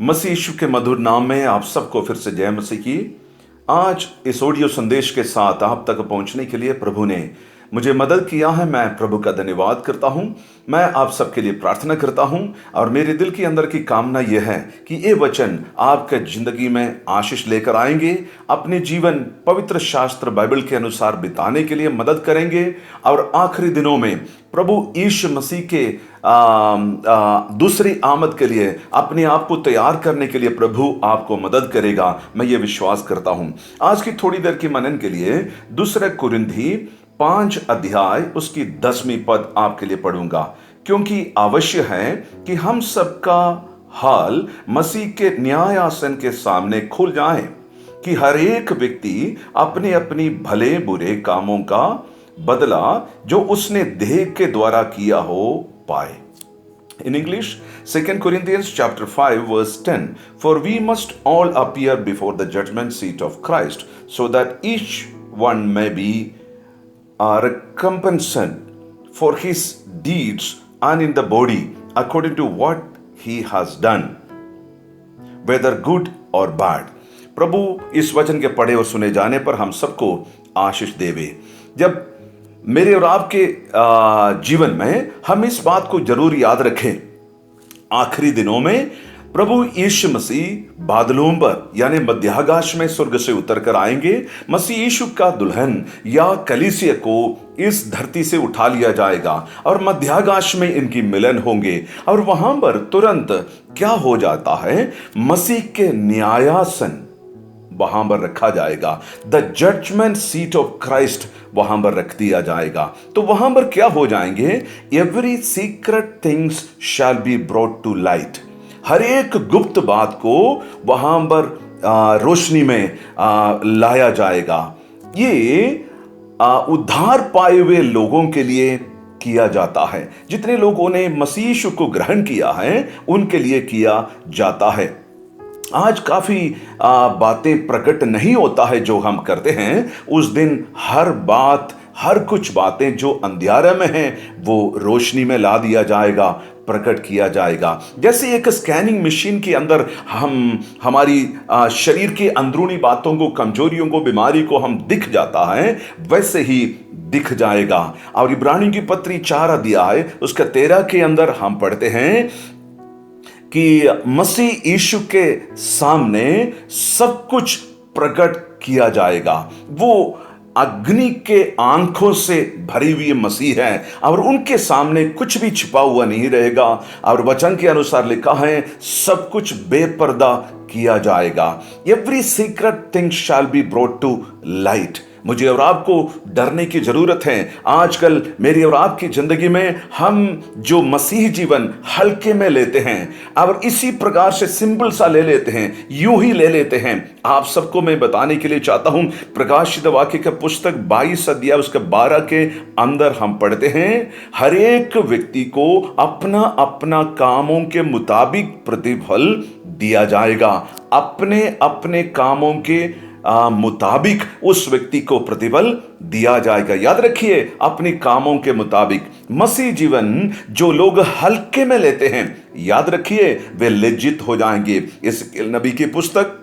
मसीह यीशु के मधुर नाम में आप सबको फिर से जय मसीह की। आज इस ऑडियो संदेश के साथ आप तक पहुंचने के लिए प्रभु ने मुझे मदद किया है। मैं प्रभु का धन्यवाद करता हूं। मैं आप सबके लिए प्रार्थना करता हूं और मेरे दिल के अंदर की कामना यह है कि ये वचन आपके जिंदगी में आशीष लेकर आएंगे, अपने जीवन पवित्र शास्त्र बाइबल के अनुसार बिताने के लिए मदद करेंगे और आखिरी दिनों में प्रभु यीशु मसीह के दूसरी आमद के लिए अपने आप को तैयार करने के लिए प्रभु आपको मदद करेगा। मैं ये विश्वास करता हूं। आज की थोड़ी देर की मनन के लिए दूसरे कुरिन्थी 5 अध्याय उसकी 10वीं पद आपके लिए पढ़ूंगा, क्योंकि आवश्यक है कि हम सबका हाल मसीह के न्यायासन के सामने खुल जाए कि हर एक व्यक्ति अपने अपनी भले बुरे कामों का बदला जो उसने देह के द्वारा किया हो पाए। In English, 2 Corinthians chapter 5 verse 10, for we must all appear before the judgment seat of Christ, so that each one may be recompensed for his deeds and in the body according to what he has done, whether good or bad. प्रभु इस वचन के पढ़े और सुने जाने पर हम सबको आशीष देवे। जब मेरे और आपके जीवन में हम इस बात को जरूर याद रखें, आखिरी दिनों में प्रभु यीशु मसीह बादलों पर यानी मध्याकाश में स्वर्ग से उतर कर आएंगे। मसीह यीशु का दुल्हन या कलीसिया को इस धरती से उठा लिया जाएगा और मध्याकाश में इनकी मिलन होंगे और वहां पर तुरंत क्या हो जाता है, मसीह के न्यायासन वहां पर रखा जाएगा। The judgment seat of Christ वहां पर रख दिया जाएगा। तो वहां पर क्या हो जाएंगे, every secret things shall be brought to light. हर एक गुप्त बात को वहां पर रोशनी में लाया जाएगा। ये उद्धार पाए हुए लोगों के लिए किया जाता है। जितने लोगों ने मसीह यीशु को ग्रहण किया है उनके लिए किया जाता है। आज काफी बातें प्रकट नहीं होता है जो हम करते हैं। उस दिन हर कुछ बातें जो अंधियारे में हैं वो रोशनी में ला दिया जाएगा, प्रकट किया जाएगा। जैसे एक स्कैनिंग मशीन के अंदर हमारी शरीर की अंदरूनी बातों को, कमजोरियों को, बीमारी को हम दिख जाता है, वैसे ही दिख जाएगा। और इब्रानियों की पत्री 4 अध्याय उसका 13 के अंदर हम पढ़ते हैं कि मसीह यीशु के सामने सब कुछ प्रकट किया जाएगा। वो अग्नि के आंखों से भरी हुई मसीह है और उनके सामने कुछ भी छिपा हुआ नहीं रहेगा। और वचन के अनुसार लिखा है सब कुछ बेपर्दा किया जाएगा। Every secret thing shall be brought to light. मुझे और आपको डरने की जरूरत है। आजकल मेरी और आपकी जिंदगी में हम जो मसीह जीवन हल्के में लेते हैं और इसी प्रकार से सिंपल सा ले लेते हैं, यूं ही ले लेते हैं। आप सबको मैं बताने के लिए चाहता हूं, प्रकाशित वाक्य का पुस्तक 22 अध्याय उसके 12 के अंदर हम पढ़ते हैं, हर एक व्यक्ति को अपना अपना कामों के मुताबिक प्रतिफल दिया जाएगा। अपने अपने कामों के मुताबिक उस व्यक्ति को प्रतिफल दिया जाएगा। याद रखिए, अपने कामों के मुताबिक। मसीह जीवन जो लोग हल्के में लेते हैं, याद रखिए वे लज्जित हो जाएंगे। इस नबी की पुस्तक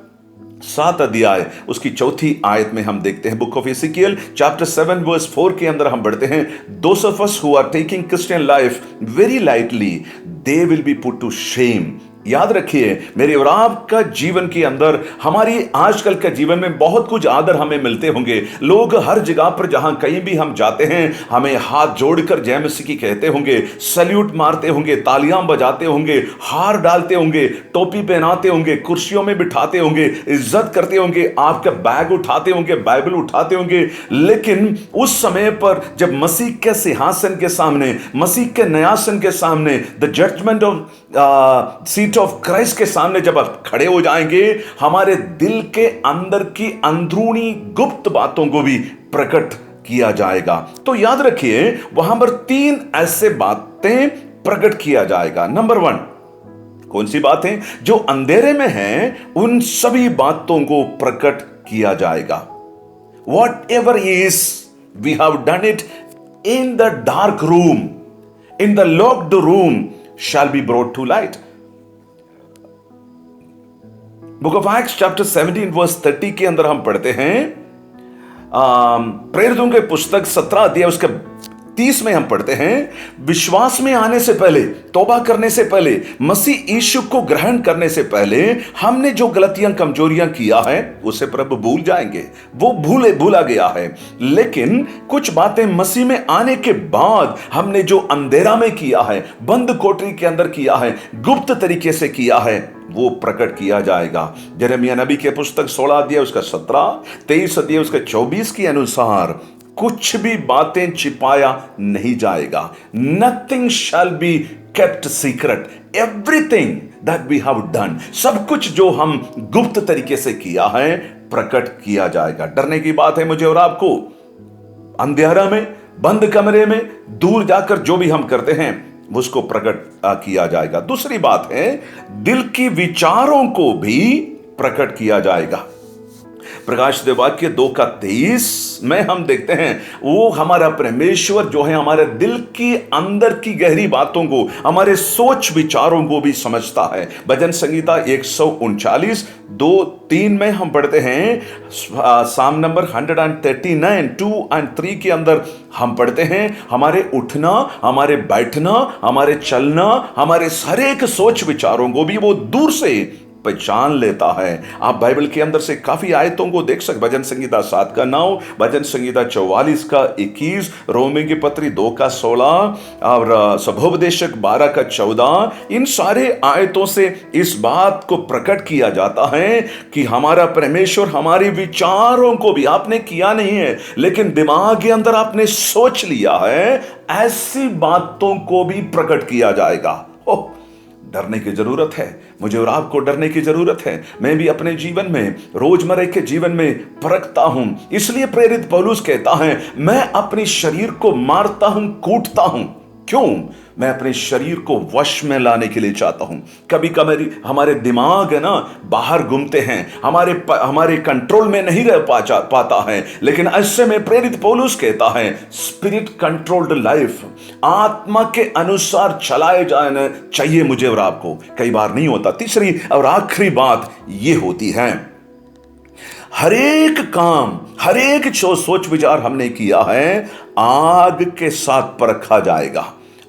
7 अध्याय उसकी 4 आयत में हम देखते हैं, book of Ezekiel chapter 7 verse 4 के अंदर हम पढ़ते हैं, those of us who are taking Christian life very lightly they will be put to shame. याद रखिए, मेरे और आपका जीवन के अंदर, हमारी आजकल के जीवन में बहुत कुछ आदर हमें मिलते होंगे। लोग हर जगह पर जहां कहीं भी हम जाते हैं हमें हाथ जोड़कर जय मसीह की कहते होंगे, सल्यूट मारते होंगे, तालियां बजाते होंगे, हार डालते होंगे, टोपी पहनाते होंगे, कुर्सियों में बिठाते होंगे, इज्जत करते होंगे, आपका बैग उठाते होंगे, बाइबल उठाते होंगे। लेकिन उस समय पर जब मसीह के सिंहासन के सामने, मसीह के न्यायासन के सामने, the judgment of seat of Christ के सामने जब आप खड़े हो जाएंगे, हमारे दिल के अंदर की अंदरूनी गुप्त बातों को भी प्रकट किया जाएगा। तो याद रखिए, वहां पर 3 ऐसे बातें प्रकट किया जाएगा। नंबर 1, कौन सी बातें? जो अंधेरे में हैं उन सभी बातों को प्रकट किया जाएगा। Whatever is we have done it in the dark room, in the locked room shall be brought to light. Book of Acts chapter 17 verse 30 के अंदर हम पढ़ते हैं, प्रेरितों के पुस्तक 17 अध्याय उसके 30 में हम पढ़ते हैं, विश्वास में आने से पहले, तौबा करने से पहले, मसीह यीशु को ग्रहण करने से पहले हमने जो गलतियां कमजोरियां किया है उसे प्रभु भूल जाएंगे, वो भूला गया है। लेकिन कुछ बातें मसीह में आने के बाद हमने जो अंधेरा में किया है, बंद कोठरी के अंदर किया है, गुप्त तरीके से किया है, वो प्रकट किया जाएगा। यिर्मयाह नबी के पुस्तक 16 अध्याय उसका 17, 23 अध्याय उसका 24 के अनुसार कुछ भी बातें छिपाया नहीं जाएगा। Nothing shall be kept secret, everything that we have done, सब कुछ जो हम गुप्त तरीके से किया है प्रकट किया जाएगा। डरने की बात है मुझे और आपको, अंधेरा में, बंद कमरे में, दूर जाकर जो भी हम करते हैं उसको प्रकट किया जाएगा। दूसरी बात है, दिल की विचारों को भी प्रकट किया जाएगा। प्रकाश वाक्य 2:23 में हम देखते हैं, वो हमारा परमेश्वर जो है हमारे दिल की अंदर की गहरी बातों को, हमारे सोच विचारों को भी समझता है। भजन संगीता 139 2-3 में हम पढ़ते हैं, साम नंबर 139 2 और 3 के अंदर हम पढ़ते हैं, हमारे उठना, हमारे बैठना, हमारे चलना, हमारे सारे एक सोच विचारों को भी वो दूर से पहचान लेता है। आप बाइबल के अंदर से काफी आयतों को देख सकते, भजन संगीता 7:9, भजन संगीता 44:21, रोमी की पत्री 2:16 और सभोपदेशक 12:14, इन सारे आयतों से इस बात को प्रकट किया जाता है कि हमारा परमेश्वर हमारे विचारों को भी, आपने किया नहीं है लेकिन दिमाग के अंदर आपने सोच लिया है, ऐसी बातों को भी प्रकट किया जाएगा। डरने की जरूरत है, मुझे और आपको डरने की जरूरत है। मैं भी अपने जीवन में, रोजमर्रा के जीवन में परखता हूं। इसलिए प्रेरित पौलुस कहता है, मैं अपने शरीर को मारता हूं, कूटता हूं। क्यों? मैं अपने शरीर को वश में लाने के लिए चाहता हूं। कभी कभी हमारे दिमाग है ना बाहर घूमते हैं, हमारे कंट्रोल में नहीं रह पाता है। लेकिन ऐसे में प्रेरित पौलुस कहता है, स्पिरिट कंट्रोल्ड लाइफ, आत्मा के अनुसार चलाए जाना चाहिए मुझे और आपको। कई बार नहीं होता। तीसरी और आखिरी बात यह होती है, हरेक काम, हरेक जो सोच विचार हमने किया है आग के साथ परखा जाएगा,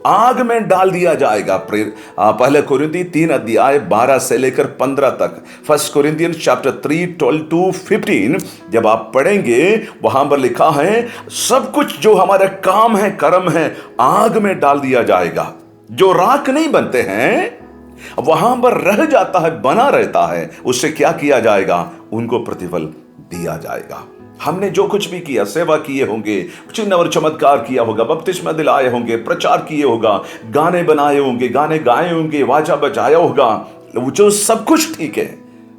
आग में डाल दिया जाएगा। पहले कोरिन्थी 3 अध्याय 12 से लेकर 15 तक, 1 कोरिन्थियंस चैप्टर 3 12 to 15 जब आप पढ़ेंगे, वहां पर लिखा है सब कुछ जो हमारा काम है, कर्म है, आग में डाल दिया जाएगा। जो राख नहीं बनते हैं वहां पर रह जाता है, बना रहता है, उससे क्या किया जाएगा? उनको प्रतिफल दिया जाएगा। हमने जो कुछ भी किया, सेवा किए होंगे, चिन्ह और चमत्कार किया होगा, बपतिस्मा दिलाए होंगे, प्रचार किए होगा, गाने बनाए होंगे, गाने गाए होंगे, वाजा बजाया होगा, जो सब कुछ ठीक है,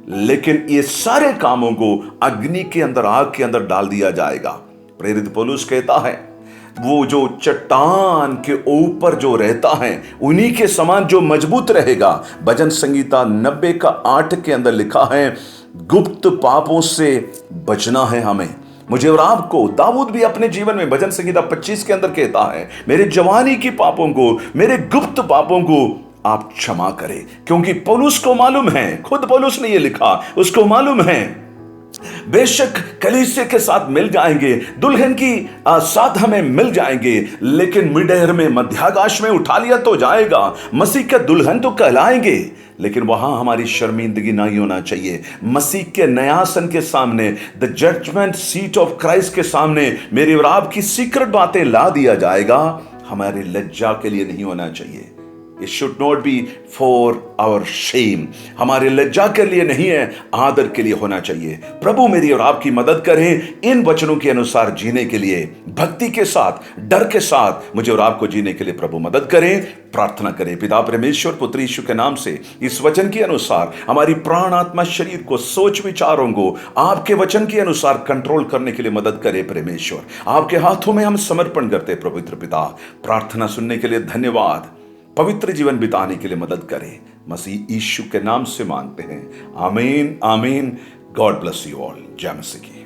लेकिन ये सारे कामों को अग्नि के अंदर, आग के अंदर डाल दिया जाएगा। प्रेरित पौलुस कहता है, वो जो चट्टान के ऊपर जो रहता है उन्हीं के समान जो मजबूत रहेगा। भजन संगीता 90:8 के अंदर लिखा है, गुप्त पापों से बचना है हमें, मुझे और आपको। दाऊद भी अपने जीवन में भजन संगीता 25 के अंदर कहता है, मेरे जवानी की पापों को, मेरे गुप्त पापों को आप क्षमा करें। क्योंकि पौलुस को मालूम है, खुद पौलुस ने यह लिखा, उसको मालूम है बेशक कलीसिया के साथ मिल जाएंगे, दुल्हन की साथ हमें मिल जाएंगे, लेकिन मिडेर में, मध्याकाश में उठा लिया तो जाएगा, मसीह के दुल्हन तो कहलाएंगे, लेकिन वहां हमारी शर्मिंदगी नहीं होना चाहिए। मसीह के न्यायासन के सामने, the judgment seat of Christ के सामने मेरी और आपकी सीक्रेट बातें ला दिया जाएगा, हमारी लज्जा के लिए नहीं होना चाहिए। It should not be for our shame, हमारे लज्जा के लिए नहीं है, आदर के लिए होना चाहिए। प्रभु मेरी और आपकी मदद करें इन वचनों के अनुसार जीने के लिए, भक्ति के साथ, डर के साथ मुझे और आपको जीने के लिए प्रभु मदद करें। प्रार्थना करें। पिता परमेश्वर, पुत्र यीशु के नाम से इस वचन के अनुसार हमारी प्राण, आत्मा, शरीर को, सोच विचारों को आपके वचन के अनुसार कंट्रोल करने के लिए मदद करें। परमेश्वर, आपके हाथों में हम समर्पण करते। पवित्र पिता, प्रार्थना सुनने के लिए धन्यवाद। पवित्र जीवन बिताने के लिए मदद करें, मसीह यीशु के नाम से मांगते हैं, आमीन आमीन। God bless you all. जय मसीह की।